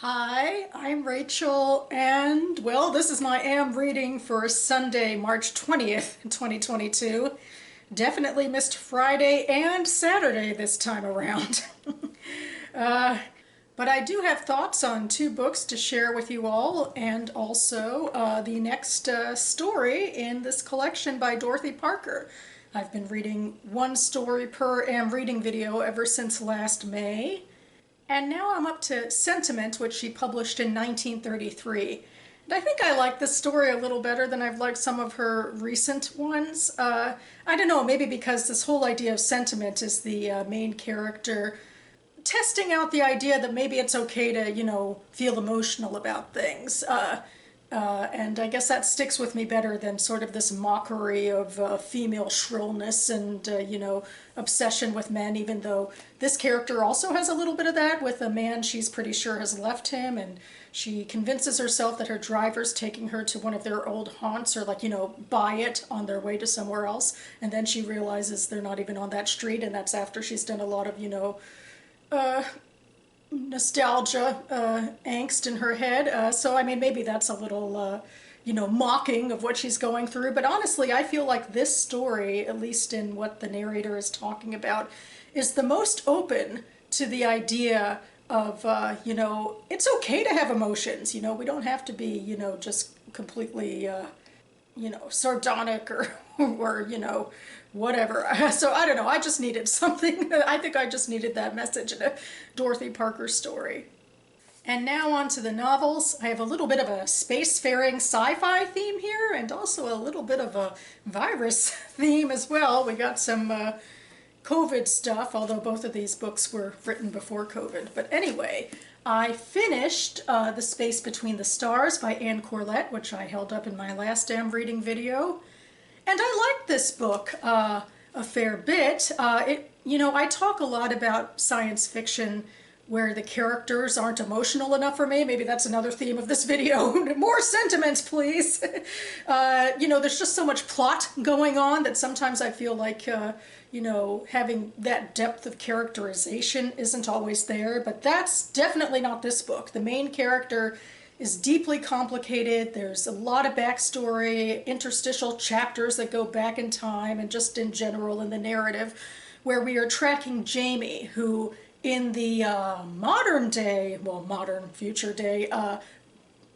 Hi, I'm Rachel, and well, this is my AM reading for Sunday, March 20th, 2022. Definitely missed Friday and Saturday this time around. But I do have thoughts on two books to share with you all, and also the next story in this collection by Dorothy Parker. I've been reading one story per AM reading video ever since last May. And now I'm up to Sentiment, which she published in 1933. And I think I like this story a little better than I've liked some of her recent ones. I don't know, maybe because this whole idea of sentiment is the main character testing out the idea that maybe it's okay to, feel emotional about things. And I guess that sticks with me better than sort of this mockery of female shrillness and, obsession with men, even though this character also has a little bit of that with a man she's pretty sure has left him, and she convinces herself that her driver's taking her to one of their old haunts, or buy it on their way to somewhere else, and then she realizes they're not even on that street, and that's after she's done a lot of, nostalgia angst in her head. So I mean, maybe that's a little mocking of what she's going through, but honestly I feel like this story, at least in what the narrator is talking about, is the most open to the idea of it's okay to have emotions. We don't have to be just completely sardonic or whatever. So I don't know, I just needed something. I think I just needed that message in a Dorothy Parker story. And now on to the novels. I have a little bit of a spacefaring sci-fi theme here, and also a little bit of a virus theme as well. We got some COVID stuff, although both of these books were written before COVID. But anyway, I finished The Space Between the Stars by Corlett, which I held up in my last damn reading video. And I liked this book a fair bit. I talk a lot about science fiction where the characters aren't emotional enough for me. Maybe that's another theme of this video. More sentiments, please. There's just so much plot going on that sometimes I feel like, having that depth of characterization isn't always there. But that's definitely not this book. The main character is deeply complicated. There's a lot of backstory, interstitial chapters that go back in time, and just in general in the narrative, where we are tracking Jamie, who in the modern future day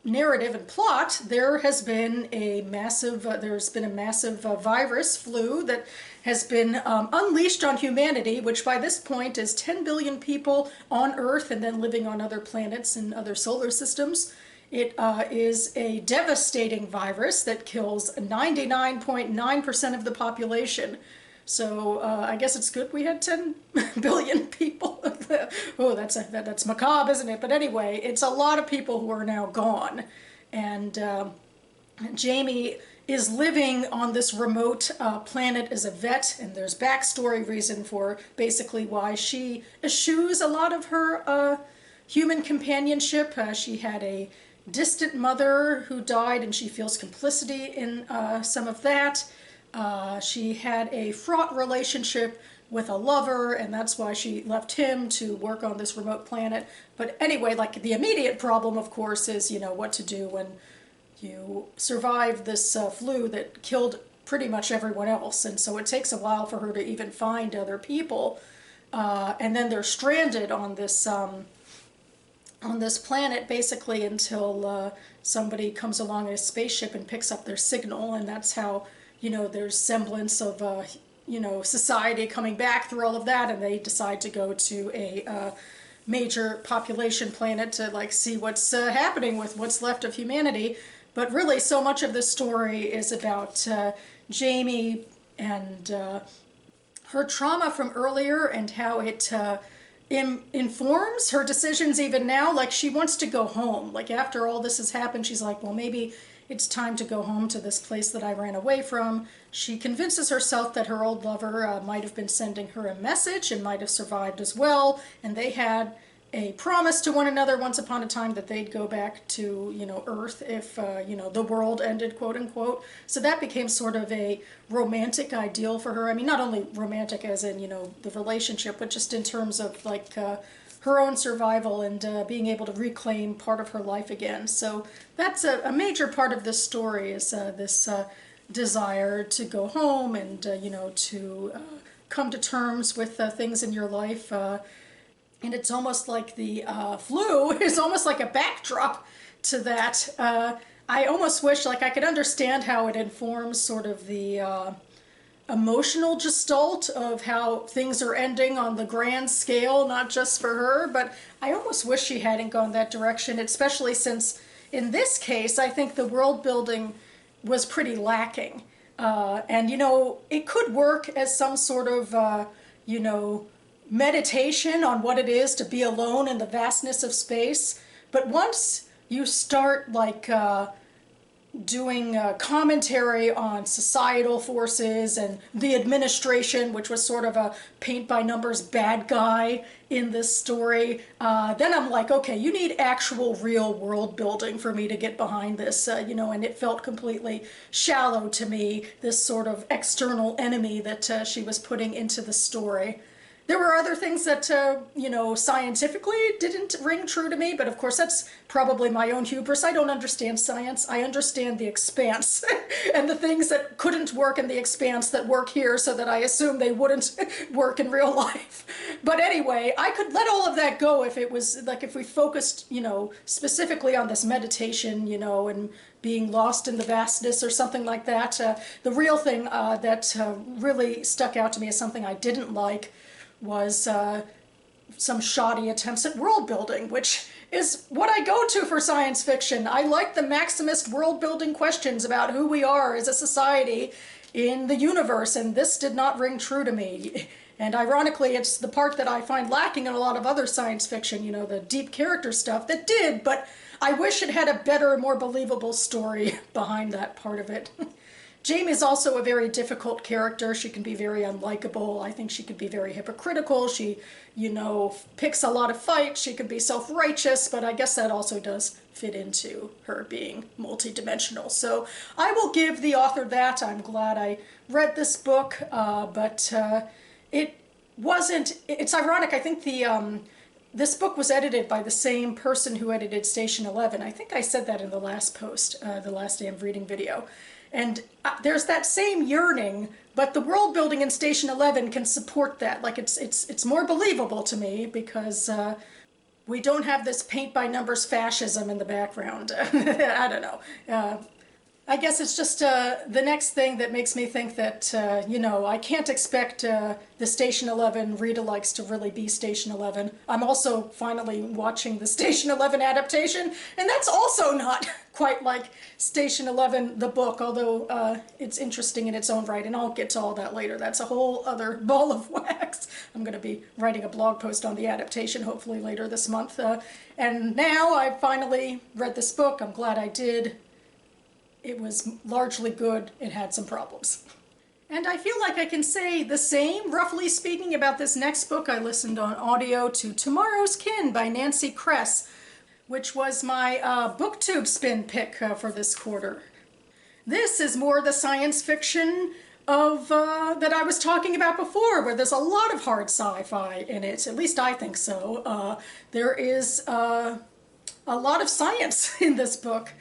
narrative and plot, there's been a massive virus flu that has been unleashed on humanity, which by this point is 10 billion people on Earth and then living on other planets and other solar systems. It is a devastating virus that kills 99.9% of the population. So I guess it's good we had 10 billion people. Oh, that's macabre, isn't it? But anyway, it's a lot of people who are now gone. And Jamie is living on this remote planet as a vet, and there's backstory reason for basically why she eschews a lot of her human companionship. She had a distant mother who died, and she feels complicity in some of that. She had a fraught relationship with a lover, and that's why she left him to work on this remote planet. But anyway, the immediate problem, of course, is, what to do when you survive this flu that killed pretty much everyone else. And so it takes a while for her to even find other people. And then they're stranded on this planet basically until somebody comes along in a spaceship and picks up their signal, and that's how there's semblance of society coming back through all of that, and they decide to go to a major population planet to see what's happening with what's left of humanity. But really, so much of this story is about Jamie and her trauma from earlier, and how it informs her decisions even now. She wants to go home. After all this has happened, she's like, well, maybe it's time to go home to this place that I ran away from. She convinces herself that her old lover might have been sending her a message and might have survived as well, and they had a promise to one another once upon a time that they'd go back to, Earth if, the world ended, quote unquote. So that became sort of a romantic ideal for her. I mean, not only romantic as in, the relationship, but just in terms of her own survival and being able to reclaim part of her life again. So that's a major part of this story, is this desire to go home and, you know, to come to terms with things in your life. And it's almost like the flu is almost like a backdrop to that. I almost wish, like, I could understand how it informs sort of the emotional gestalt of how things are ending on the grand scale, not just for her, but I almost wish she hadn't gone that direction, especially since in this case I think the world building was pretty lacking. And, you know, it could work as some sort of, you know, meditation on what it is to be alone in the vastness of space. But once you start, like, doing commentary on societal forces and the administration, which was sort of a paint-by-numbers bad guy in this story, then I'm like, okay, you need actual real world building for me to get behind this, you know, and it felt completely shallow to me, this sort of external enemy that she was putting into the story. There were other things that, you know, scientifically didn't ring true to me, but of course that's probably my own hubris. I don't understand science. I understand the expanse and the things that couldn't work in the expanse that work here, so that I assume they wouldn't work in real life. But anyway, I could let all of that go if it was, like, if we focused, you know, specifically on this meditation, you know, and being lost in the vastness or something like that. The real thing that really stuck out to me as something I didn't like was some shoddy attempts at world building, which is what I go to for science fiction. I like the maximist world building questions about who we are as a society in the universe, and this did not ring true to me. And ironically, it's the part that I find lacking in a lot of other science fiction, you know, the deep character stuff that did, but I wish it had a better, more believable story behind that part of it. Jamie is also a very difficult character. She can be very unlikable. I think she could be very hypocritical. She, you know, picks a lot of fights. She could be self-righteous, but I guess that also does fit into her being multidimensional. So I will give the author that. I'm glad I read this book, but it wasn't, it's ironic. I think this book was edited by the same person who edited Station 11. I think I said that in the last post, the last day I'm reading video. And there's that same yearning, but the world building in Station 11 can support that. Like, it's more believable to me because we don't have this paint-by-numbers fascism in the background. I don't know. I guess it's just the next thing that makes me think that, you know, I can't expect the Station 11 read-alikes to really be Station 11. I'm also finally watching the Station 11 adaptation, and that's also not quite like Station 11, the book, although it's interesting in its own right, and I'll get to all that later. That's a whole other ball of wax. I'm going to be writing a blog post on the adaptation, hopefully later this month. And now I've finally read this book. I'm glad I did. It was largely good. It had some problems. And I feel like I can say the same, roughly speaking, about this next book. I listened on audio to Tomorrow's Kin by Nancy Kress, which was my BookTube spin pick for this quarter. This is more the science fiction of that I was talking about before, where there's a lot of hard sci-fi in it. At least I think so. There is a lot of science in this book.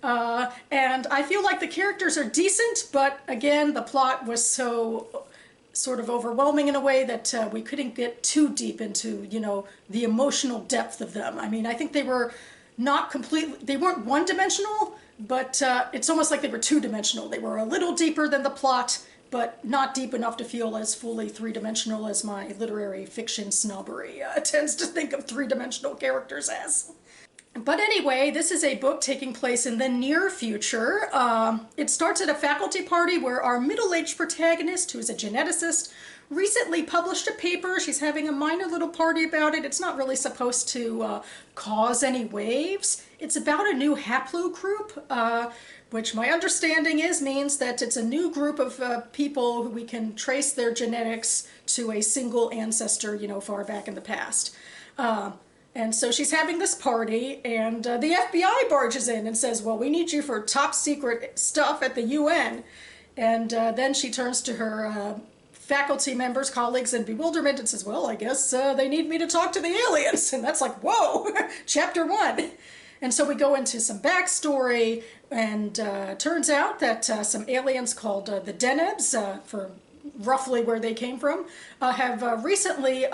And I feel like the characters are decent, but again, the plot was so sort of overwhelming in a way that we couldn't get too deep into, you know, the emotional depth of them. I mean, I think they were not completely, they weren't one-dimensional, but it's almost like they were two-dimensional. They were a little deeper than the plot, but not deep enough to feel as fully three-dimensional as my literary fiction snobbery tends to think of three-dimensional characters as. But anyway, this is a book taking place in the near future. It starts at a faculty party where our middle-aged protagonist, who is a geneticist, recently published a paper. She's having a minor little party about it. It's not really supposed to cause any waves. It's about a new haplogroup, which my understanding is means that it's a new group of people who we can trace their genetics to a single ancestor, you know, far back in the past. And so she's having this party, and the FBI barges in and says, well, we need you for top secret stuff at the UN. And then she turns to her faculty members, colleagues in bewilderment, and says, well, I guess they need me to talk to the aliens. And that's like, whoa, chapter 1. And so we go into some backstory, and turns out that some aliens called the Denebs, for roughly where they came from, have recently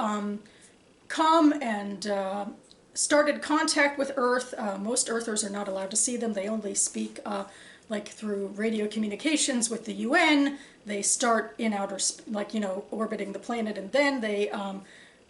come and started contact with Earth. Most Earthers are not allowed to see them. They only speak like through radio communications with the UN. They start in outer, like, you know, orbiting the planet, and then they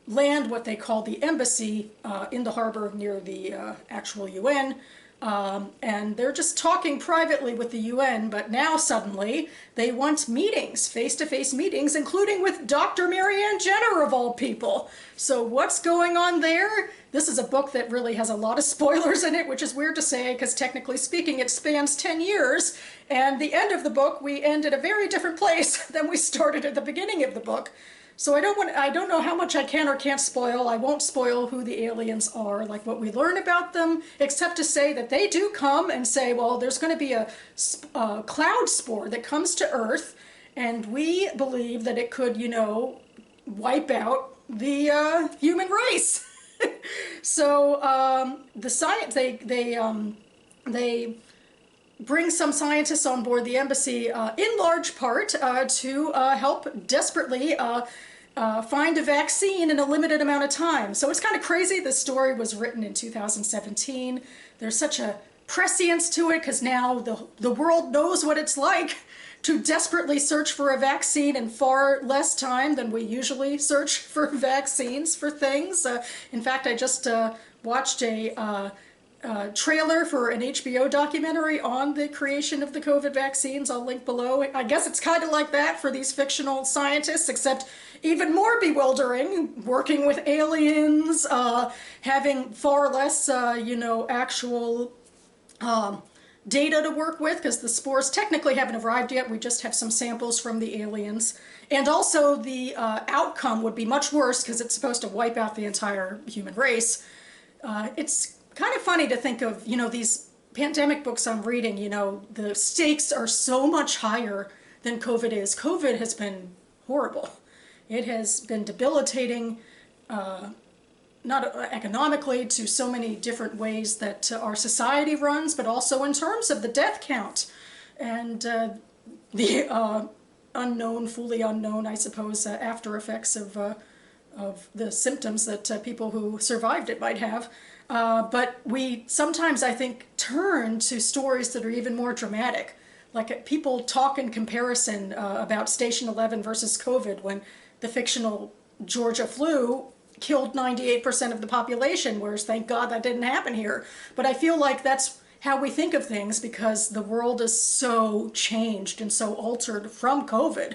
land what they call the embassy in the harbor near the actual UN. And they're just talking privately with the UN, but now suddenly they want meetings, face-to-face meetings, including with Dr. Marianne Jenner of all people. So what's going on there? This is a book that really has a lot of spoilers in it, which is weird to say because technically speaking it spans 10 years, and the end of the book we end at a very different place than we started at the beginning of the book. So I don't know how much I can or can't spoil. I won't spoil who the aliens are, like what we learn about them, except to say that they do come and say, well, there's going to be a cloud spore that comes to Earth, and we believe that it could, you know, wipe out the human race. So the science, they bring some scientists on board the embassy in large part to help desperately find a vaccine in a limited amount of time. So it's kind of crazy. This story was written in 2017. There's such a prescience to it because now the world knows what it's like to desperately search for a vaccine in far less time than we usually search for vaccines for things. In fact, I just watched a trailer for an HBO documentary on the creation of the COVID vaccines. I'll link below. I guess it's kind of like that for these fictional scientists, except even more bewildering, working with aliens, having far less, you know, actual data to work with, because the spores technically haven't arrived yet. We just have some samples from the aliens. And also the outcome would be much worse because it's supposed to wipe out the entire human race. It's kind of funny to think of, you know, these pandemic books I'm reading, you know, the stakes are so much higher than COVID is. COVID has been horrible. It has been debilitating, not economically, to so many different ways that our society runs, but also in terms of the death count and the unknown, fully unknown, I suppose, after effects of the symptoms that people who survived it might have. But we sometimes, I think, turn to stories that are even more dramatic. Like people talk in comparison about Station 11 versus COVID when the fictional Georgia flu killed 98% of the population, whereas thank God that didn't happen here. But I feel like that's how we think of things because the world is so changed and so altered from COVID.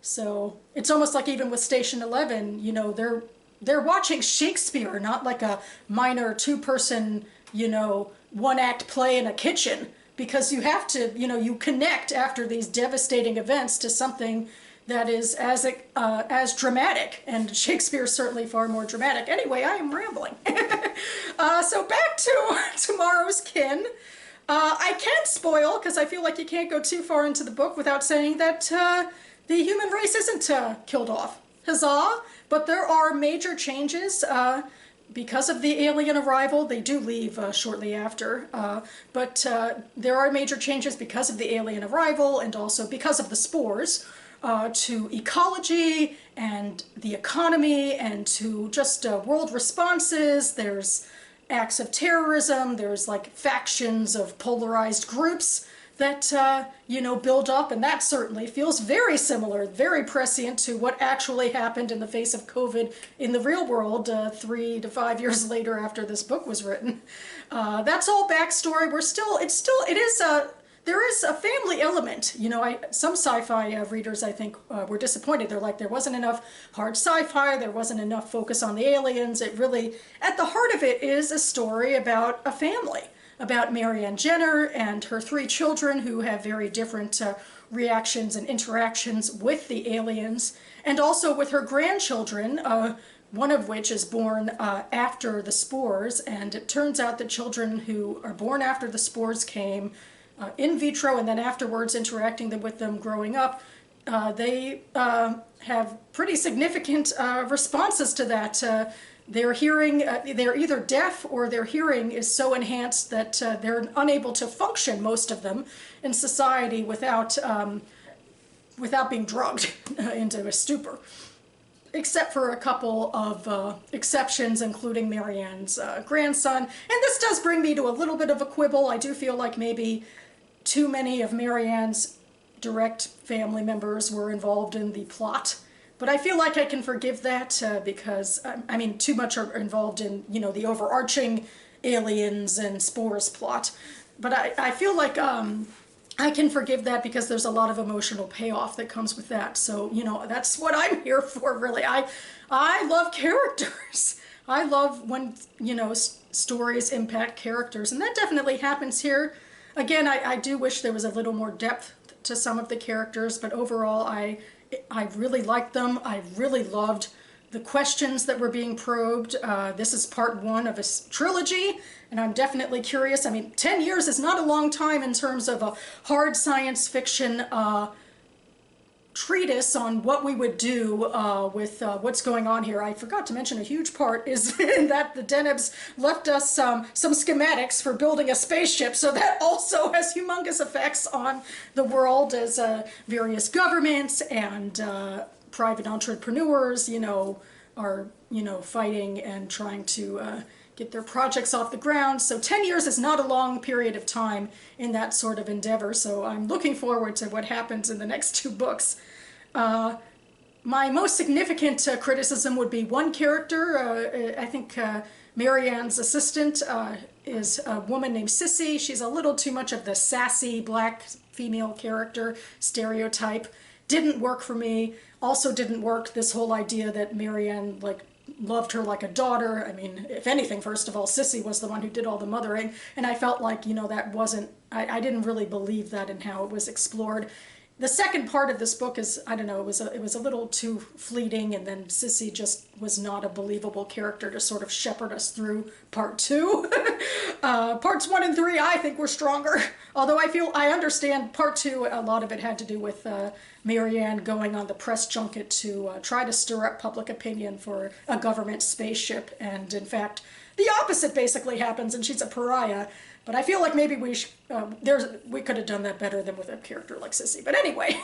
So it's almost like even with Station 11, you know, they're watching Shakespeare, not like a minor two-person, you know, one-act play in a kitchen, because you have to, you know, you connect after these devastating events to something that is as dramatic, and Shakespeare's certainly far more dramatic. Anyway, I am rambling. So back to Tomorrow's Kin. I can't spoil, because I feel like you can't go too far into the book without saying that the human race isn't killed off. Huzzah! But there are major changes because of the alien arrival. They do leave shortly after, but there are major changes because of the alien arrival and also because of the spores to ecology and the economy and to just world responses. There's acts of terrorism. There's like factions of polarized groups that, you know, build up, and that certainly feels very similar, very prescient to what actually happened in the face of COVID in the real world 3 to 5 years later after this book was written. That's all backstory. There is a family element. You know, some sci-fi readers, I think, were disappointed. They're like, there wasn't enough hard sci-fi, there wasn't enough focus on the aliens. It really, at the heart of it, is a story about a family, about Marianne Jenner and her 3 children who have very different reactions and interactions with the aliens, and also with her grandchildren, one of which is born after the spores. And it turns out that children who are born after the spores came in vitro and then afterwards interacting with them growing up they have pretty significant responses to that. Their hearing, they're either deaf or their hearing is so enhanced that they're unable to function, most of them, in society without being drugged into a stupor. Except for a couple of exceptions, including Marianne's grandson. And this does bring me to a little bit of a quibble. I do feel like maybe too many of Marianne's direct family members were involved in the plot. But I feel like I can forgive that because, I mean, too much are involved in, you know, the overarching aliens and spores plot. But I feel like I can forgive that because there's a lot of emotional payoff that comes with that. So, you know, that's what I'm here for, really. I love characters. I love when, you know, stories impact characters. And that definitely happens here. Again, I do wish there was a little more depth to some of the characters, but overall, I really liked them. I really loved the questions that were being probed. This is part one of a trilogy, and I'm definitely curious. I mean, 10 years is not a long time in terms of a hard science fiction treatise on what we would do with what's going on here. I forgot to mention a huge part is that the Denebs left us some schematics for building a spaceship, so that also has humongous effects on the world as various governments and private entrepreneurs, you know, are, you know, fighting and trying to get their projects off the ground. So 10 years is not a long period of time in that sort of endeavor, so I'm looking forward to what happens in the next two books. My most significant criticism would be one character. I think Marianne's assistant is a woman named Sissy. She's a little too much of the sassy black female character stereotype. Didn't work for me. Also didn't work this whole idea that Marianne, like, loved her like a daughter. I mean, if anything, first of all, Sissy was the one who did all the mothering, and I felt like, you know, that wasn't, I didn't really believe that in how it was explored. The second part of this book is, I don't know, it was a little too fleeting, and then Sissy just was not a believable character to sort of shepherd us through part two. Parts 1 and 3, I think, were stronger. Although I understand part 2, a lot of it had to do with Marianne going on the press junket to try to stir up public opinion for a government spaceship, and in fact, the opposite basically happens, and she's a pariah. But I feel like maybe we could have done that better than with a character like Sissy. But anyway,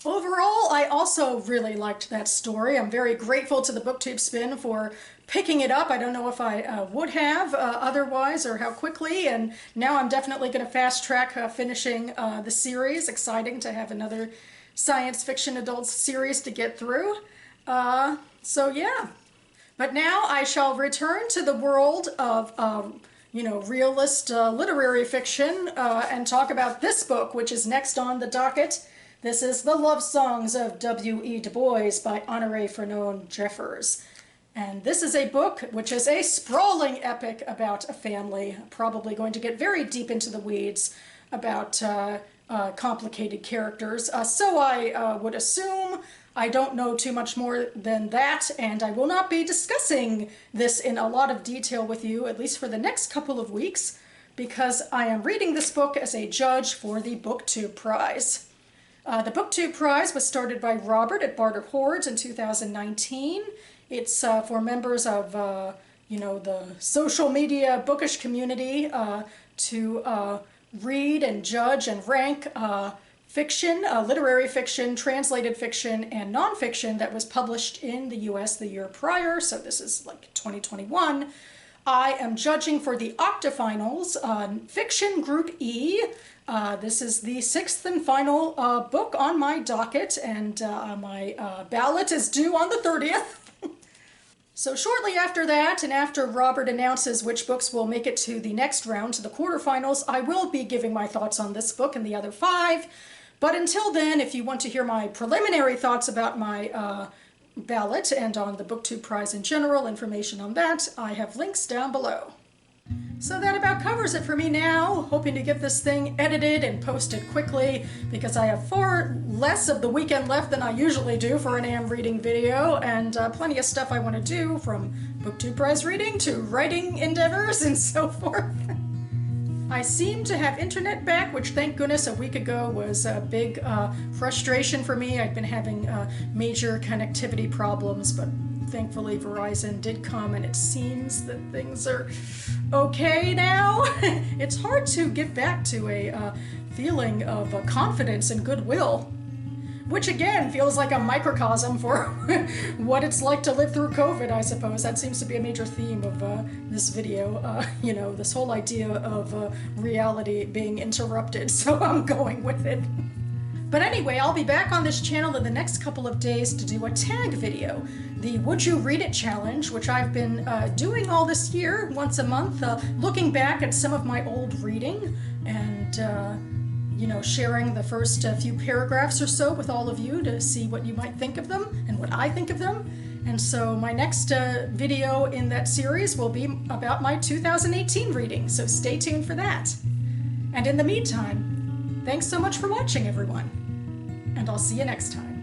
overall, I also really liked that story. I'm very grateful to the BookTube Spin for picking it up. I don't know if I would have otherwise, or how quickly. And now I'm definitely going to fast track finishing the series. Exciting to have another science fiction adult series to get through. So yeah. But now I shall return to the world of you know, realist literary fiction and talk about this book, which is next on the docket. This is The Love Songs of W.E. Du Bois by Honoree Franonne Jeffers. And this is a book which is a sprawling epic about a family, probably going to get very deep into the weeds about complicated characters. So I would assume. I don't know too much more than that, and I will not be discussing this in a lot of detail with you, at least for the next couple of weeks, because I am reading this book as a judge for the BookTube Prize. The BookTube Prize was started by Robert at Barter Hordes in 2019. It's for members of, you know, the social media bookish community to read and judge and rank fiction, literary fiction, translated fiction, and nonfiction that was published in the US the year prior, so this is like 2021. I am judging for the octafinals on Fiction Group E. This is the 6th and final book on my docket, and my ballot is due on the 30th. So shortly after that, and after Robert announces which books will make it to the next round, to the quarterfinals, I will be giving my thoughts on this book and the other 5. But until then, if you want to hear my preliminary thoughts about my ballot and on the BookTube Prize in general, information on that, I have links down below. So that about covers it for me now. Hoping to get this thing edited and posted quickly because I have far less of the weekend left than I usually do for an AM reading video, and plenty of stuff I want to do, from BookTube Prize reading to writing endeavors and so forth. I seem to have internet back, which thank goodness a week ago was a big frustration for me. I'd been having major connectivity problems, but thankfully Verizon did come and it seems that things are okay now. It's hard to get back to a feeling of confidence and goodwill, which again feels like a microcosm for what it's like to live through COVID, I suppose. That seems to be a major theme of this video, this whole idea of reality being interrupted, so I'm going with it. But anyway, I'll be back on this channel in the next couple of days to do a tag video, the Would You Read It Challenge, which I've been doing all this year, once a month, looking back at some of my old reading and sharing the first few paragraphs or so with all of you to see what you might think of them and what I think of them. And so my next video in that series will be about my 2018 reading, so stay tuned for that. And in the meantime, thanks so much for watching, everyone, and I'll see you next time.